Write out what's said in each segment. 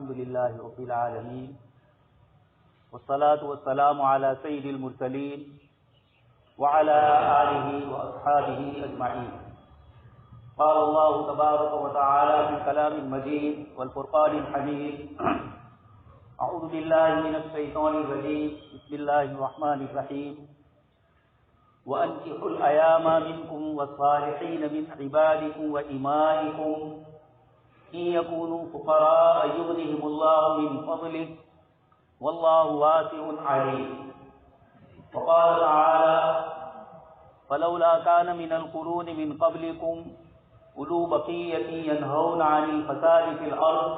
الحمد للہ رب العالمین والصلاة والسلام على سید المرسلین وعلى آلہ واصحابہ اجمعین. قال اللہ تبارک وتعالی فی الکلام المجید والفرقان الحمید. اعوذ باللہ من الشیطان الرجیم. بسم اللہ الرحمن الرحیم. وأنكحوا الأيام منكم والصالحين من عبادكم وإمائكم إن يكونوا فقراء يغنهم الله من فضله والله واسع عليم. وقال تعالى فلولا كان من القرون من قبلكم أولو بقية ينهون عن الفساد في الأرض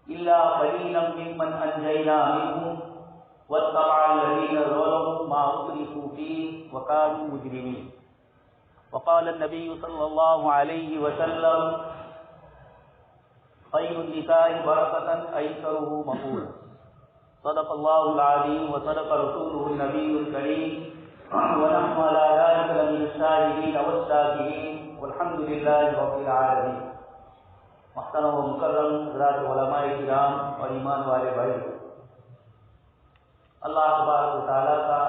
إلا قليلا ممن أنجينا منهم واتبع الذين ظلموا ما أترفوا فيه وكانوا مجرمين. وقال النبي صلى الله عليه وسلم خير النساء بركة أيسره مقولا. صدق الله العظيم وصدق رسوله النبي الكريم ونحن على ذلك لمن الشاهدين والشاكرين والحمد لله رب العالمين. محترم و مکرم حضرات علماء کرام اور ایمان والے بھائی، اللہ تبارک و تعالیٰ کا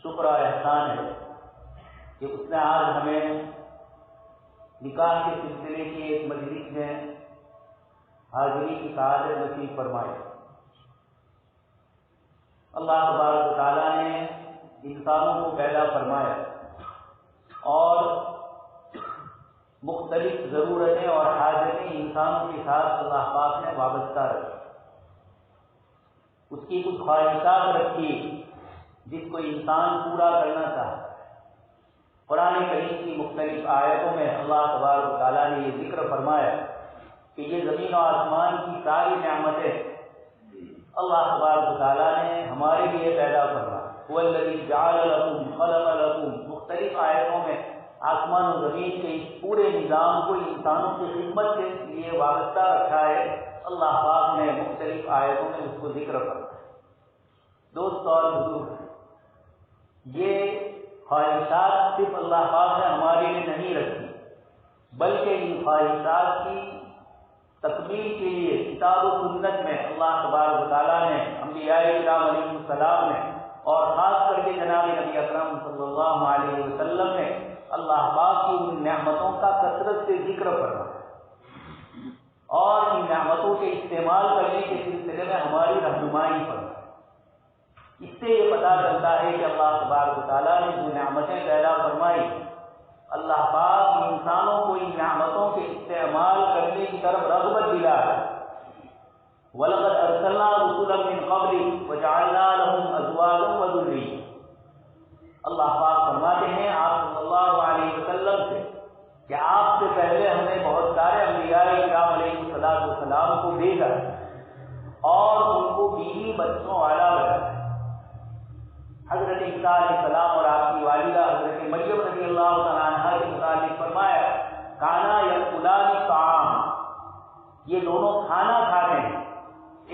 شکر اور احسان ہے کہ اس نے آج ہمیں نکاح کے سلسلے کی ایک مجلس میں حاضری کی سعادت نصیب فرمائی. اللہ تبارک و تعالیٰ نے انسانوں کو پیدا فرمایا اور مختلف ضرورتیں اور حاجتیں انسانوں کے ساتھ اللہ پاک نے وابستہ رکھی. اس کی کچھ خواہشات رکھی جس کو انسان پورا کرنا چاہتا ہے. قرآن کریم کی مختلف آیتوں میں اللہ تبارک و تعالیٰ نے یہ ذکر فرمایا کہ یہ زمین و آسمان کی ساری نعمتیں اللہ تبارک و تعالیٰ نے ہمارے لیے پیدا فرمایا. هو الذی جعل لکم خلق لکم. مختلف آیتوں میں آسمان و زمین کے اس پورے نظام کو انسانوں کی خدمت کے لیے وابستہ رکھا ہے. اللہ پاک نے مختلف آیتوں میں اس کو ذکر کرا. دوست اور بزرگ، یہ خواہشات صرف اللہ پاک نے ہمارے لیے نہیں رکھی، بلکہ ان خواہشات کی تکمیل کے لیے کتاب و سنت میں اللہ تبارک و تعالیٰ نے انبیاء کرام علیہ السلام نے اور خاص کر کے جناب نبی اکرم صلی اللہ علیہ وسلم نے اللہ پاک کی ان نعمتوں کا کثرت سے ذکر کرنا اور ان نعمتوں کے استعمال کرنے کے سلسلے میں ہماری رہنمائی کرنا. اس سے یہ پتہ چلتا ہے کہ اللہ تبارک و تعالیٰ نے جو نعمتیں پیدا فرمائی، اللہ پاک انسانوں کو ان نعمتوں کے استعمال کرنے کی طرف رغبت دلا ہے. وَلَقَدْ أَرْسَلْنَا رُسُلًا مِّن قَبْلِكَ وَجَعَلْنَا لَهُمْ أَزْوَاجًا وَذُرِّيَّةً. اللہ پاک فرماتے ہیں آپ صلی اللہ علیہ وسلم سے کہ آپ سے پہلے ہم نے بہت سارے انبیاء کرام علیہ السلام کو بھیجا اور ان کو بیوی بچوں والا بنایا. حضرت عیسیٰ علیہ السلام اور آپ کی والدہ حضرت مریم رضی اللہ تعالیٰ عنہا کے متعلق فرمایا کانا یأکلان الطعام. یہ دونوں کھانا کھاتے ہیں.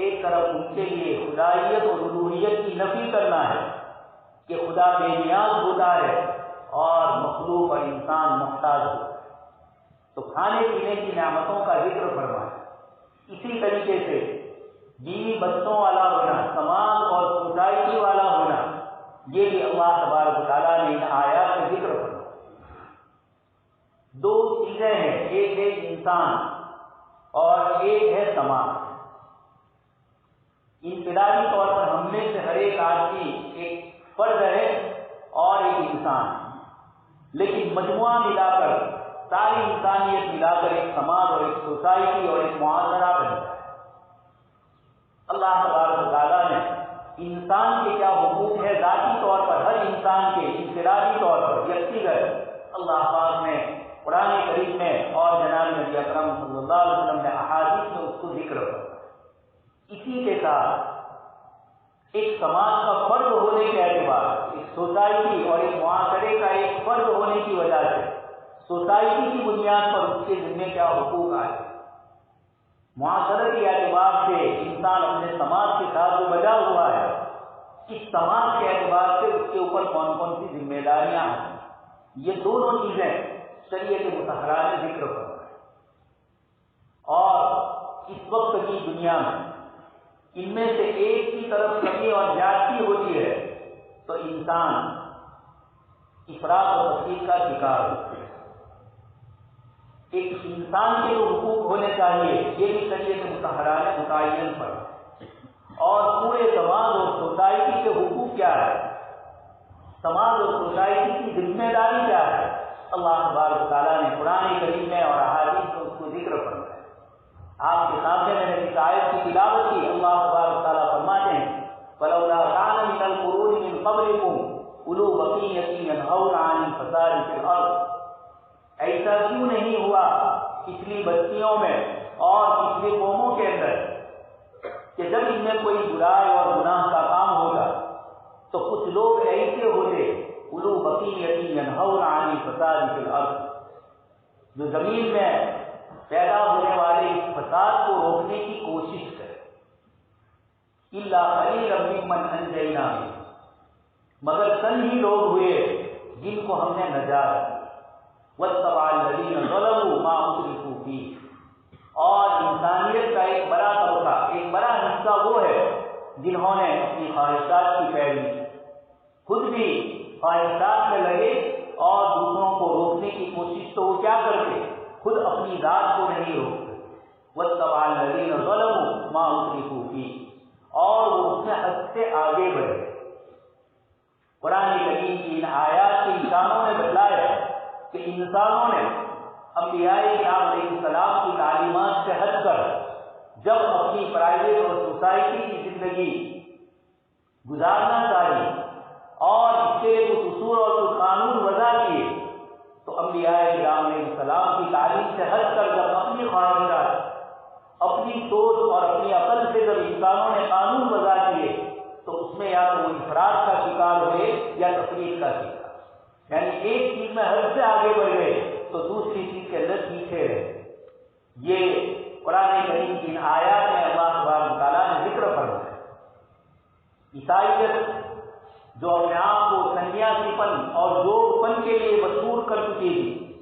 ایک طرف ان کے لیے خدائیت اور الوہیت کی نفی کرنا ہے کہ خدا بے نیاز ہوتا ہے اور مخلوق اور انسان محتاج ہوتا ہے. تو کھانے پینے کی نعمتوں کا ذکر فرمایا. اسی طریقے سے بیوی بچوں والا ہونا، سماج اور سوسائٹی والا ہونا، یہ بھی اللہ تبارک و تعالیٰ نے ان آیات کا ذکر فرمایا. دو چیزیں ہیں، ایک ہے انسان اور ایک ہے سماج. انفرادی طور پر ہم میں سے ہر ایک آدمی ایک فرد ہے اور ایک انسان، لیکن مجموعہ ملا کر ساری انسانیت ملا کر ایک سماج اور ایک سوسائٹی اور ایک معاشرہ بنتا ہے. اللہ تبارک و تعالیٰ نے انسان کے کیا حقوق ہے ذاتی طور پر ہر انسان کے انفرادی طور پر یکسیگت اللہ پاک نے قرآن کریم میں اور جناب نبی اکرم صلی اللہ علیہ وسلم نے احادیث میں اس کو ذکر کیا. اسی کے ساتھ ایک سماج کا فرد ہونے کے اعتبار، ایک سوسائٹی اور ایک معاشرے کا ایک فرد ہونے کی وجہ سے سوسائٹی کی بنیاد پر اس کے ذمہ کیا حقوق آئے. معاشرتی اعتبار سے انسان اپنے سماج کے ساتھ جو بجا ہوا ہے، اس سماج کے اعتبار سے اس کے اوپر کون کون سی ذمہ داریاں ہیں. یہ دونوں چیزیں شریعت مطہرہ نے ذکر فرمایا. اور اس وقت کی دنیا میں ان میں سے ایک کی طرف کمی اور زیادتی ہوتی ہے تو انسان افراط و تفریط کا شکار ہوتا ہے۔ ایک انسان کے جو حقوق ہونے چاہیے یہ بھی شریعت مطہرہ نے متعین پر، اور پورے سماج اور سوسائٹی کے حقوق کیا ہے، سماج اور سوسائٹی کی ذمہ داری کیا ہے، اللہ تبارک و تعالیٰ نے قرآن کریم میں اور احادیث میں اس کو ذکر فرمایا۔ آپ کے سامنے میں نے اس آیت کی تلاوت کی، اللہ تبارک و تعالیٰ فرماتے ہیں فَلَوْلَا كَانَ مِنَ الْقُرُونِ مِنْ قَبْلِكُمْ أُولُو بَقِيَّةٍ يَنْهَوْنَ عَنِ الْفَسَادِ فِي الْأَرْضِ، ایسا کیوں نہیں ہوا پچھلی بستیوں میں اور پچھلی قوموں کے اندر کہ جب ان میں کوئی برائی اور گناہ کا کام ہوگا تو کچھ لوگ ایسے ہوتے اولو بقیۃ ینہون عن الفساد فی الارض، جو زمین میں پیدا ہونے والے اس فساد کو روکنے کی کوشش کرے، الا قلیلا ممن انجینا منہ، مگر چند ہی لوگ ہوئے جن کو ہم نے نجات دی، واتبع الذین ظلموا ما اترفوا فیہ، اور انسانیت کا ایک بڑا طبقہ، ایک بڑا حصہ وہ ہے جنہوں نے اپنی خواہشات کی پیروی کی، خود بھی خواہشات میں لگے اور دوسروں کو روکنے کی کوشش تو وہ کیا کرتے، خود اپنی ذات کو نہیں روکتے، واتبع الذین ظلموا ما اترفوا فیہ، اور وہ اس میں حد سے آگے بڑھے۔ قرآن کریم کی ان آیات کے انسانوں نے بتلایا کہ انسانوں نے انبیاء کرام علیہ السلام کی تعلیمات سے ہٹ کر جب اپنی پرائیویٹ اور سوسائٹی کی زندگی گزارنا چاہیے اور اس کے لیے کچھ اصول اور کچھ قانون وضع کیے تو انبیاء کرام علیہ السلام کی تعلیم سے ہٹ کر جب اپنی خواہشات، اپنی سوچ اور اپنی عقل سے جب انسانوں نے قانون وضع کیے تو اس میں یا تو وہ افراط کا شکار ہوئے یا تفریط کا شکار، یعنی ایک چیز میں حد سے آگے بڑھ گئے تو دوسری چیز کے اندر پیچھے رہے۔ یہ قرآن کریم کی ان آیات میں اللہ تبارک و تعالیٰ نے ذکر فرمایا۔ عیسائیت جو اپنے آپ کو سنیاسی پن اور جوگ پن کے لیے مشہور کر چکی تھی،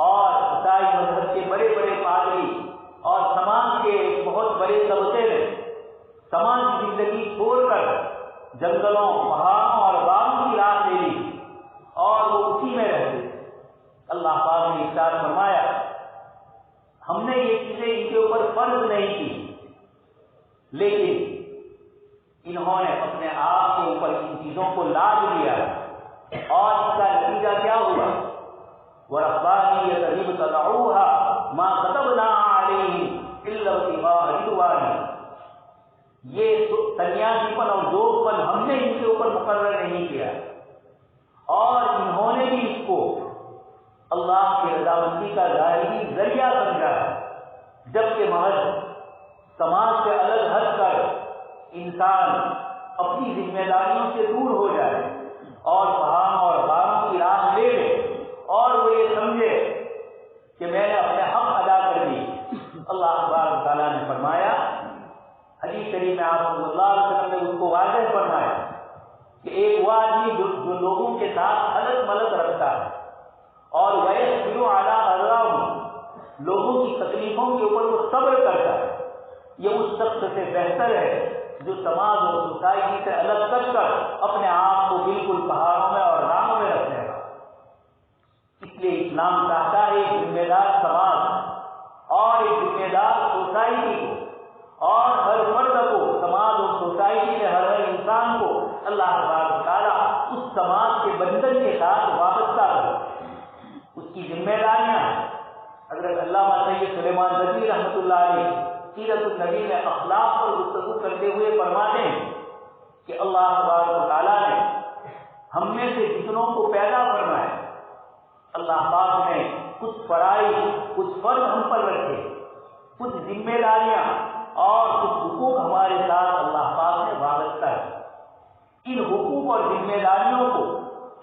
اور عیسائی مذہب کے بڑے بڑے پادری اور سماج کے بہت بڑے طبقے نے سماج کی زندگی چھوڑ کر جنگلوں، پہاڑوں اور باغوں کی راہ لے لی اور وہ اسی میں رہتے۔ اللہ پاک نے ارشاد فرمایا ہم نے یہ چیزیں ان کے اوپر فرض نہیں کی، لیکن انہوں نے اپنے آپ کے اوپر ان چیزوں کو لاد لیا، اور اس کا نتیجہ کیا ہوا، وَرَهْبَانِيَّةً ابْتَدَعُوهَا مَا كَتَبْنَاهَا عَلَيْهِمْ إِلَّا ابْتِغَاءَ رِضْوَانِهِ، یہ سنیاسی پن اور جوگ پن ہم نے ان کے اوپر مقرر نہیں کیا، اور انہوں نے بھی اس کو اللہ کی رضامندی کا ظاہری ذریعہ سمجھا ہے، جبکہ محض سماج سے الگ ہٹ کر انسان اپنی ذمہ داریوں سے دور ہو جائے اور پہاڑوں اور باغوں کی راہ لے لے اور وہ یہ سمجھے کہ میں نے اپنے حق ادا کر دی۔ اللہ تبارک تعالیٰ نے فرمایا، حدیث شریف میں آپ صلی اللہ علیہ وسلم نے اس کو واضح فرمایا کہ ایک وہ آدمی جو لوگوں کے ساتھ حلت ملت رکھتا ہے اور وَيَصْبِرُ عَلَىٰ أَذَاهُمْ، لوگوں کی تکلیفوں کے اوپر وہ صبر کرتا ہے، یہ اس شخص سے بہتر ہے جو سماج اور سوسائٹی سے الگ کر کر اپنے آپ کو بالکل پہاڑوں میں اور راہوں میں رکھنے گا۔ اس لیے اسلام چاہتا ہے ایک ذمہ دار سماج اور ایک ذمہ دار سوسائٹی کو، اور ہر فرد کو، سماج اور سوسائٹی میں ہر انسان کو اللہ تبارک و تعالیٰ اس سماج کے بندن کے ساتھ وابستہ کرے۔ اس کی ذمہ داریاں حضرت علامہ سید سلیمان ندوی رحمۃ اللہ علیہ سیرت النبی میں اخلاق پر گفتگو کرتے ہوئے فرماتے ہیں کہ اللہ تبارک و تعالیٰ نے ہم میں سے جتنوں کو پیدا فرمایا، اللہ پاک نے کچھ فرائض، کچھ فرض ہم پر رکھے، کچھ ذمہ داریاں اور کچھ حقوق ہمارے ساتھ اللہ پاک نے وابستہ ہے۔ ان حقوق اور ذمہ داریوں کو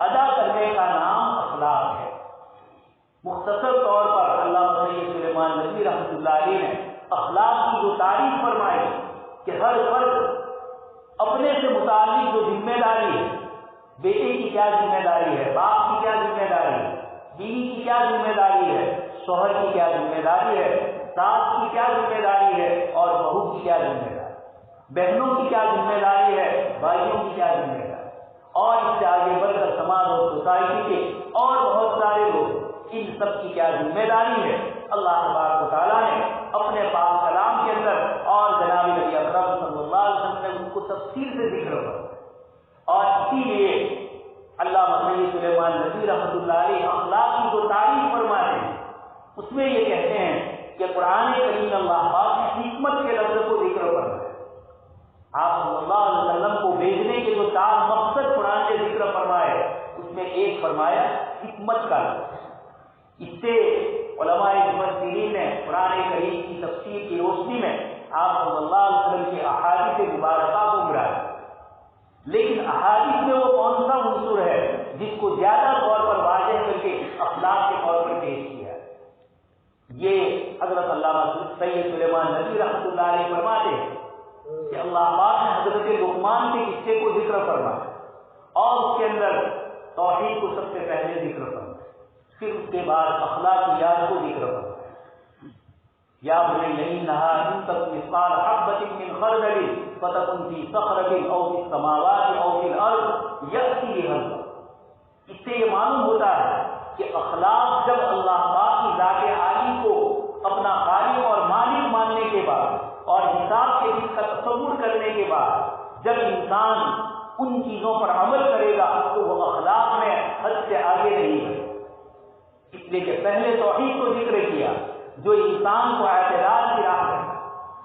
ادا کرنے کا نام اخلاق ہے۔ مختصر طور پر علامہ سید سلیمان ندوی رحمۃ اللہ علیہ نے اخلاق کی جو تعریف فرمائی کہ ہر فرد اپنے سے متعلق جو ذمہ داری ہے، بیٹے کی کیا ذمہ داری ہے، باپ کی کیا ذمہ داری ہے، بیوی کی کیا ذمہ داری ہے، شوہر کی کیا ذمہ داری ہے، ساس کی کیا ذمہ داری ہے اور بہو کی کیا ذمہ داری، بہنوں کی کیا ذمہ داری ہے، بھائیوں کی کیا ذمہ داری، اور اس سے آگے بڑھ کر سماج اور سوسائٹی کے اور بہت سارے لوگ، ان سب کی کیا ذمہ داری ہے، اللہ تبارک و تعالیٰ نے اپنے پاک کلام کے اندر اور جناب نبی اکرم صلی اللہ علیہ وسلم نے اس کو تفصیل سے ذکر کیا۔ اور اسی لیے علامہ سید سلیمان نذوی رحمۃ اللہ علیہ اخلاق کی جو تعریف فرماتے ہیں اس میں یہ کہتے ہیں کہ قرآن کریم اللہ پاک نے حکمت کے لفظ کو ذکر فرمایا۔ آپ صلی اللہ علیہ وسلم کو بھیجنے کے جو 4 مقصد قرآن نے ذکر فرمائے اس میں ایک فرمایا حکمت کا لفظ۔ اس سے علماء مفسرین نے قرآن کریم کی تفسیر کی روشنی میں آپ صلی اللہ علیہ وسلم کی احادیث مبارکہ کو گرایا، لیکن احادیث میں وہ کون سا عنصر ہے جس کو زیادہ طور پر واضح کر کے اخلاق کے طور پر پیش کیا ہے؟ یہ حضرت علامہ سید سلیمان نذوی رحمۃ اللہ علیہ فرماتے ہیں کہ اللہ پاک نے حضرت لقمان کے قصے کو ذکر فرمایا اور اس کے اندر توحید کو سب سے پہلے ذکر فرمایا، پھر اس کے بعد اخلاقیات کو ذکر فرمایا۔ یا بنی انھا ان تک مثقال حبۃ من خردل فتکن فی صخرۃ او فی السماوات او فی الارض یأتی بها اللہ۔ اس سے یہ معلوم ہوتا ہے کہ اخلاق جب اللہ پاک کی ذات عالی کو اپنا خالق اور مالک ماننے کے بعد اور حساب کے دن کا تصور کرنے کے بعد جب انسان ان چیزوں پر عمل کرے گا تو وہ اخلاق میں حد سے آگے نہیں ہے۔ اس لیے کہ پہلے توحید کو ذکر کیا جو انسان کو اعتراض کی راہ ہے،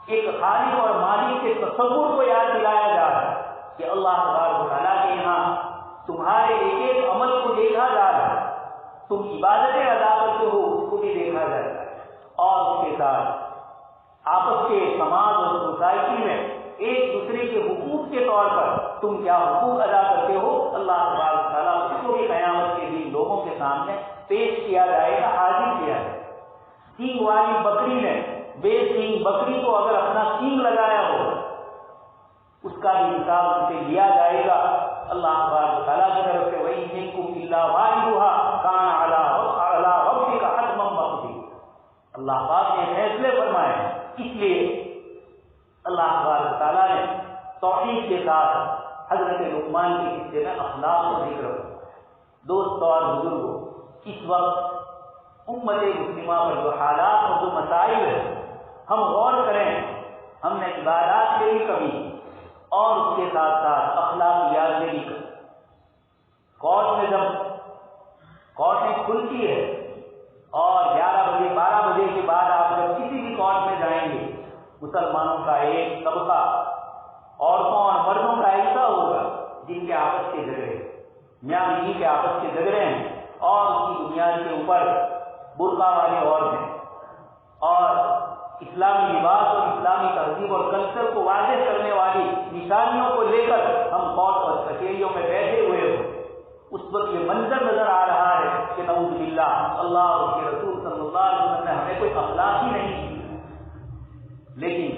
ایک خالق اور مالک کے تصور کو یاد دلایا جا رہا ہے کہ اللہ تبارک و تعالیٰ کے یہاں تمہارے ایک ایک عمل کو دیکھا جا رہا ہے، تم عبادتیں ادا کرتے ہو اس کو بھی دیکھا جاتا ہے، اور اس کے ساتھ آپس کے سماج اور سوسائٹی میں ایک دوسرے کے حقوق کے طور پر تم کیا حقوق ادا کرتے ہو، اللہ تبارک و تعالیٰ اس کو بھی قیامت کے دن لوگوں کے سامنے پیش کیا جائے گا، حاضر کیا جائے گا۔ سینگ والی بکری نے بے سینگ بکری کو اگر اپنا سینگ لگایا ہو اس کا بھی حساب ان سے لیا جائے گا اللہ تبارک و تعالیٰ کی طرف سے۔ وَإِن مِّنكُمْ إِلَّا وَارِدُهَا كَانَ عَلَىٰ رَبِّكَ حَتْمًا مَّقْضِيًّا۔ اللہ پاک نے فیصلے فرمائے، اس لیے اللہ تبارک و تعالیٰ نے توحید کے ساتھ حضرت لقمان کے قصے میں اخلاق کو ذکر کرا۔ دوستوں اور بزرگوں، اس وقت امت مسلمہ پر جو حالات اور جو مسائل ہیں ہم غور کریں، ہم نے عبادات سے بھی کبھی اور اس کے ساتھ ساتھ اخلاقیات سے بھی کبھی۔ جب کورٹیں کھلتی ہے اور 11 بجے 12 بجے کے بعد آپ جب کسی بھی کورٹ میں جائیں گے مسلمانوں کا ایک طبقہ عورتوں اور مردوں کا ایسا ہوگا جن کے آپس کے جھگڑے، میاں بیوی کے آپس کے جھگڑے ہیں اور اس کی بنیاد کے اوپر برقع والی عورتیں اور اسلامی لباس اور اسلامی تہذیب اور کلچر کو واضح کرنے والی نشانیوں کو لے کر ہم کورٹ اور کچہریوں میں بیٹھے ہوئے ہوں، اس وقت یہ منظر نظر آ رہا ہے کہ نعوذ باللہ اللہ اور اس کے رسول صلی اللہ علیہ وسلم نے ہمیں کوئی اخلاق ہی نہیں دی۔ لیکن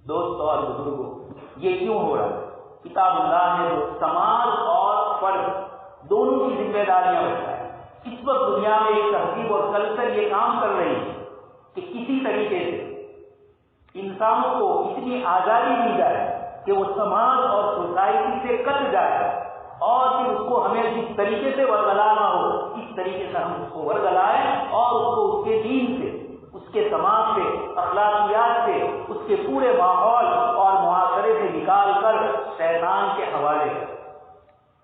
دوستوں اور بزرگوں، یہ کیوں ہو رہا ہے؟ کتاب اللہ نے جو سماج اور فرد دونوں کی ذمہ داریاں بتائیں، اس وقت دنیا میں ایک تہذیب اور کلچر یہ کام کر رہی ہے کہ کسی طریقے سے انسانوں کو اتنی آزادی دی جائے کہ وہ سماج اور سوسائٹی سے کٹ جائے اور پھر اس کو ہمیں جس طریقے سے ورگلانا ہو اس طریقے سے ہم اس کو ورگلائیں اور اس کو اس کے دین سے، اس کے سماج سے، اخلاقیات سے، اس کے پورے ماحول اور معاشرے سے نکال کر شیطان کے حوالے کریں۔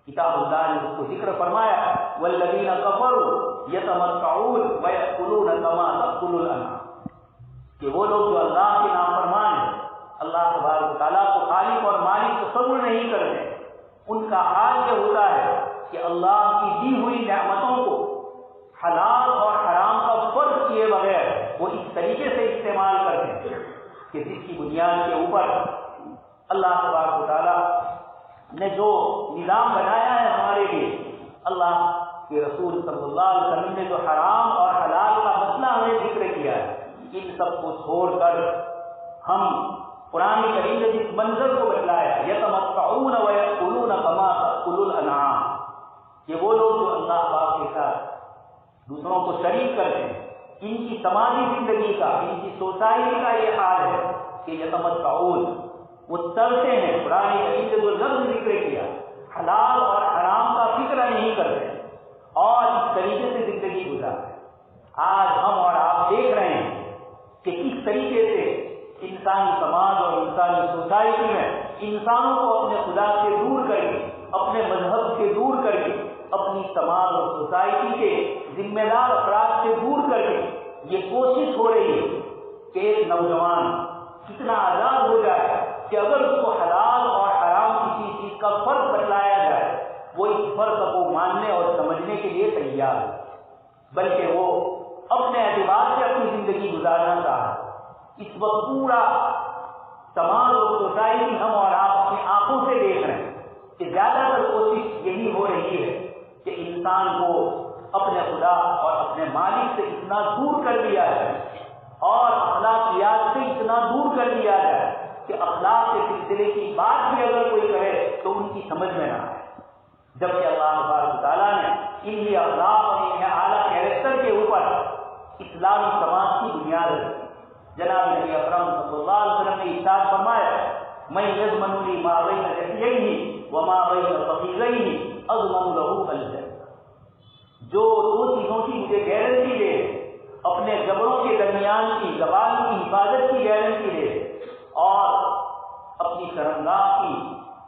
کتاب اللہ نے اس کو ذکر فرمایا والذین کفروا یتمتعون ویأکلون کما تأکل الانعام، کہ وہ لوگ جو اللہ کے نافرمان ہیں، اللہ تبارک و تعالیٰ کو خالق اور مالک تصور نہیں کرتے، ان کا حال یہ ہوتا ہے کہ اللہ کی دی ہوئی نعمتوں کو حلال اور حرام کا فرق کیے بغیر وہ اس طریقے سے استعمال کرتے ہیں کہ جس کی بنیاد کے اوپر اللہ تبارک و تعالیٰ نے جو نظام بنایا ہے ہمارے لیے، اللہ کے رسول صلی اللہ علیہ وسلم نے جو حرام اور حلال کا مسئلہ ہمیں ذکر کیا ہے، ان سب کو چھوڑ کر ہم قرآن کریم نے جس منظر کو بتلایا یتمتعون ویأکلون کما تأکل الانعام، کہ وہ لوگ جو اللہ پاک کے ساتھ دوسروں کو شریک کرتے ہیں، ان کی سماجی زندگی کا، ان کی سوسائٹی کا یہ حال ہے کہ یتمتعون، وہ چلتے ہیں، قرآن کریم نے جو لفظ ذکر کیا حلال اور حرام کا فکر نہیں کرتے اور اس طریقے سے زندگی گزارتے ہیں۔ آج ہم اور آپ دیکھ رہے ہیں کہ کس طریقے سے انسانی سماج اور انسانی سوسائٹی میں انسانوں کو اپنے خدا سے دور کر کے، اپنے مذہب سے دور کر کے، اپنی سماج اور سوسائٹی کے ذمہ دار افراد سے دور کر کے یہ کوشش ہو رہی ہے کہ ایک نوجوان کتنا آزاد ہو جائے کہ اگر اس کو حلال اور حرام کسی چیز کا فرق بتلایا جائے وہ اس فرق کو ماننے اور سمجھنے کے لیے تیار ہے، بلکہ وہ اپنے اعتبار سے اپنی زندگی گزارنا چاہتا ہے۔ اس وقت پورا سماج اور سوسائٹی ہم اور آپ اپنی آنکھوں سے دیکھ رہے ہیں کہ زیادہ تر کوشش یہی ہو رہی ہے کہ انسان کو اپنے خدا اور اپنے مالک سے اتنا دور کر دیا جائے اور اخلاقیات سے اتنا دور کر دیا جائے کہ اخلاق کے سلسلے کی بات بھی اگر کوئی کرے تو ان کی سمجھ میں نہ آئے، جبکہ اللہ تبارک تعالیٰ نے انہی اخلاق اور انہی اعلیٰ کیریکٹر کے اوپر اسلامی سماج کی بنیاد رکھی۔ جناب نبی اکرم صلی اللہ علیہ وسلم نے ارشاد فرمایا میں یضمن لی ما بین لحییہ وما بین فخذیہ اضمن لہ الجنہ، جو دو چیزوں کی مجھے گارنٹی دے، اپنے جبڑوں کے درمیان کی زبان کی حفاظت کی گارنٹی دے اور اپنی شرمگاہ کی،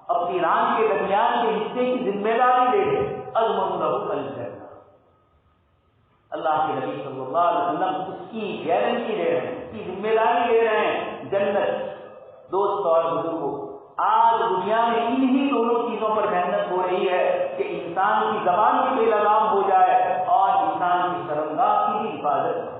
اپنی ران کے درمیان کے حصے کی ذمہ داری دے دے، اضمن لہ الجنہ، اللہ کے نبی صلی اللہ علیہ وسلم اس کی گارنٹی دے رہے ہیں، اس کی ذمہ داری لے رہے ہیں جنت۔ دوست اور بزرگوں، آج دنیا میں انہی دونوں چیزوں پر محنت ہو رہی ہے کہ انسان کی زبان کی بے لگام ہو جائے اور انسان کی شرمگاہ کی بھی حفاظت ہو،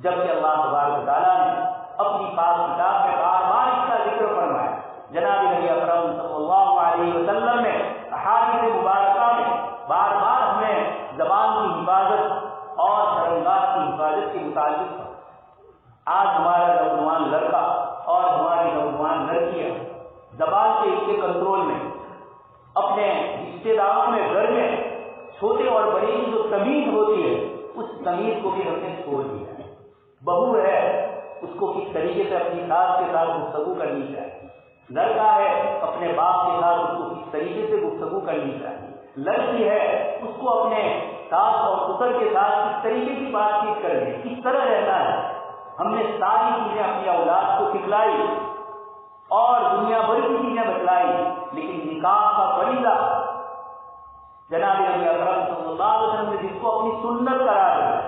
جبکہ اللہ تبارک تعالیٰ نے اپنی پاک کتاب میں بار بار اس کا ذکر فرمایا۔ جناب نبی اکرم صلی اللہ علیہ وسلم نے احادیث مبارکہ میں بار بار ہمیں زبان کی حفاظت اور شرمگاہ کی حفاظت کے متعلق ہے۔ آج ہمارا نوجوان لڑکا اور ہماری نوجوان لڑکیاں زبان کے کنٹرول میں، اپنے رشتے داروں میں، گھر میں چھوٹے اور بڑے کی جو تمیز ہوتی ہے اس تمیز کو بھی ہم نے چھوڑ دیا ہے۔ بہو ہے اس کو کس طریقے سے اپنی ساس کے ساتھ گفتگو کرنی چاہیے، لڑکا ہے اپنے باپ کے ساتھ اس کو کس طریقے سے گفتگو کرنی چاہیے، لڑکی ہے اس کو اپنے ساس اور سسر کے ساتھ کس طریقے کی بات چیت کرنی، کس طرح رہنا ہے۔ ہم نے ساری چیزیں اپنی اولاد کو سکھلائی اور دنیا بھر کی چیزیں بتلائی، لیکن نکاح کا فریضہ جناب نبی اکرم صلی اللہ علیہ وسلم نے جس کو اپنی سنت قرار دیا،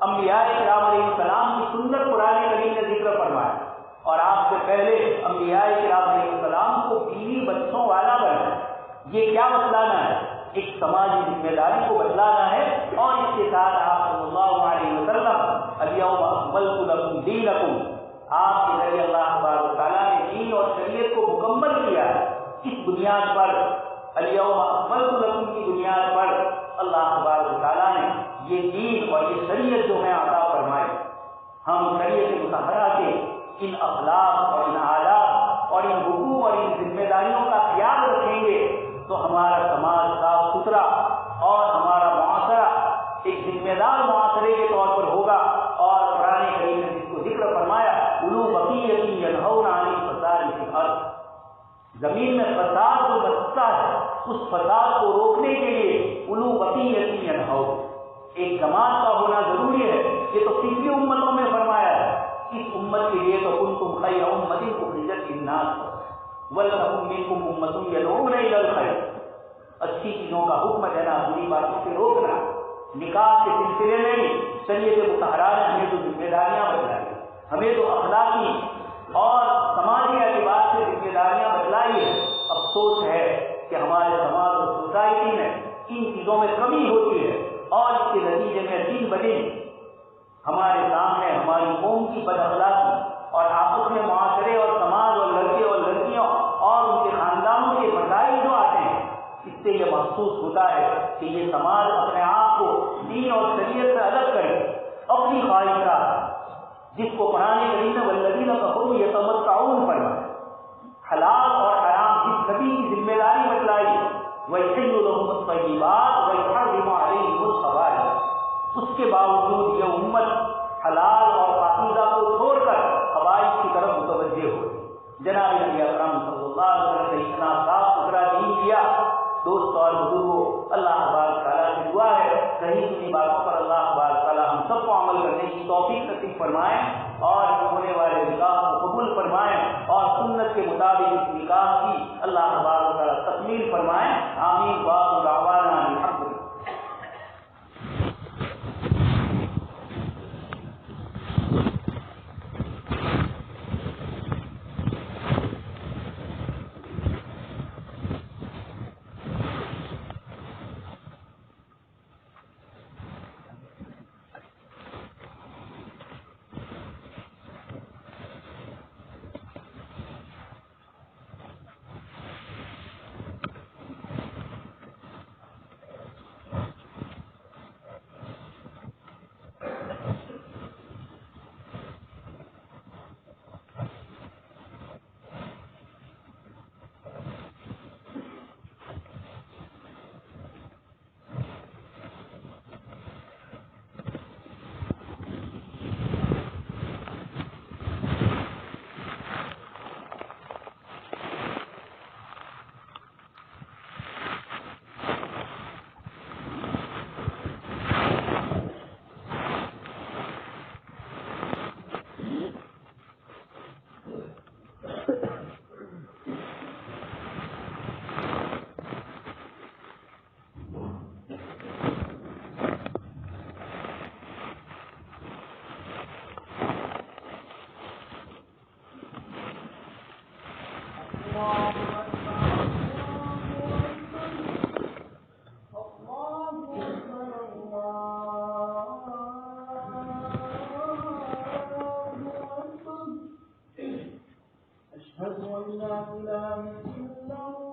انبیاء کرام علیہ السلام کی سنت قرآن کریم نے ذکر فرمایا، اور آپ سے پہلے انبیاء کرام علیہ السلام کو بیوی بچوں والا بننا، یہ کیا بتلانا ہے؟ ایک سماجی ذمہ داری کو بتلانا ہے، اور اس کے ساتھ آپ صلی اللہ علیہ وسلم الیوم اکملت لکم دینکم، آپ کے ذریعے اللہ تبارک تعالیٰ نے دین اور شریعت کو مکمل کیا ہے۔ اس بنیاد پر الیوم اکملت لکم کی بنیاد پر اللہ تبارک تعالیٰ نے یہ دین اور یہ شریعت جو ہے عطا فرمائی۔ ہم شریعت مطہرہ کے ان اخلاق اور ان عادات اور ان حقوق اور ان ذمہ داریوں کا خیال رکھیں گے تو ہمارا سماج صاف ستھرا اور ہمارا معاشرہ ایک ذمہ دار معاشرے کے طور پر ہوگا، اور قرآن کریم نے جس کو ذکر فرمایا اولو بقیۃ ینہون عن الفساد فی الارض، زمین میں فساد جو بچتا ہے اس فساد کو روکنے کے لیے اولو بقیۃ ینہون، ایک جماعت کا ہونا ضروری ہے۔ یہ تو پچھلی امتوں میں فرمایا ہے، اس امت کے لیے تو کنتم خیر امۃ اخرجت للناس ولتکن منکم امۃ یدعون الی الخیر، اچھی چیزوں کا حکم دینا، بری باتوں سے روکنا۔ نکاح کے سلسلے میں بھی شریعت مطہرہ نے ہمیں جو ذمہ داریاں بتلائی، ہمیں جو اخلاقی اور سماجی اعتبار سے ذمہ داریاں بتلائی ہے، افسوس ہے کہ ہمارے سماج اور سوسائٹی میں ان چیزوں میں کمی ہوتی ہے، اور اس کے نتیجے میں دن بدن ہمارے سامنے ہماری قوم کی بد اخلاقی اور آپس میں معاشرے اور سماج اور لڑکے اور لڑکیوں اور ان کے خاندانوں کے مسائل جو آتے ہیں، اس سے یہ محسوس ہوتا ہے کہ یہ سماج اپنے آپ کو دین اور شریعت سے الگ کرے، اپنی خواہشات جس کو قرآن کریم نے والذین کفروا یتمتعون فرمایا، حلال اور حرام جس سبھی کی ذمہ داری بتلائی، وَيُحِلُّ لَهُمُ الطَّيِّبَاتُ وَيُحَرِّمُ عَلَيْهِمُ الْخَبَائِثَ، اس کے باوجود یہ امت حلال اور پاکیزہ کو چھوڑ کر خبائث کی طرف متوجہ ہوئے۔ جناب نبی اکرم صلی اللہ علیہ وسلم نے اتنا صاف ستھرا دین دیا۔ دوست اور بزرگوں، اللہ تبارک تعالیٰ سے دعا ہے صحیح سنی باتوں پر اللہ تبارک تعالیٰ ہم سب کو عمل کرنے کی توفیق نصیب فرمائیں اور ہونے والے نکاح کو قبول فرمائیں اور سنت کے مطابق اس نکاح کی اللہ تبارک تعالیٰ تکمیل فرمائیں۔ آمین وآخر دعوانا الحمد للہ۔ أشهد أن لا إله إلا الله